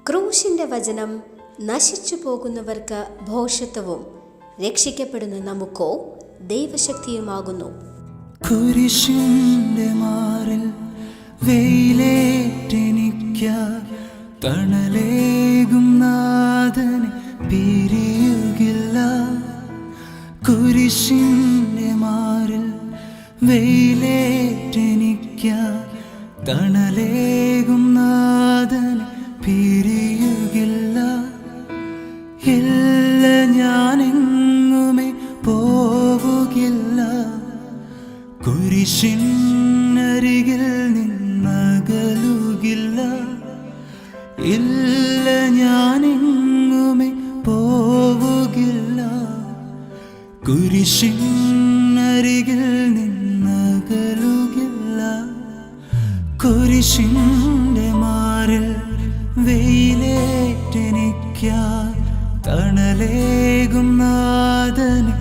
ക്രൂശിൻ്റെ വചനം നശിച്ചു പോകുന്നവർക്ക് ഭോഷത്വവും രക്ഷിക്കപ്പെടുന്ന നമുക്കോ ദൈവശക്തിയുമാകുന്നു. കുരിശിന്റെ മാറിൽ വെയിലേറ്റെനിക്ക തണലേകും നാഥനെ പിരിയുകില്ല. കുരിശിന്റെ മാറിൽ വെയിലേറ്റെനിക്ക തണലേകും നാഥനെ പിരിയുകില്ല. ഇല്ല, ഞാനെങ്ങുമേ പോവുകില്ല. കുരിശിനരികിൽ നിന്നകലുകില്ല. ഇല്ല, ഞാനെങ്ങുമേ പോവുകില്ല. കുരിശിനരികിൽ നിന്നകലുകില്ല. കുരിശിന്റെ മാറിൽ വെയിലേറ്റെനിക്ക തണലേകും നാഥനെ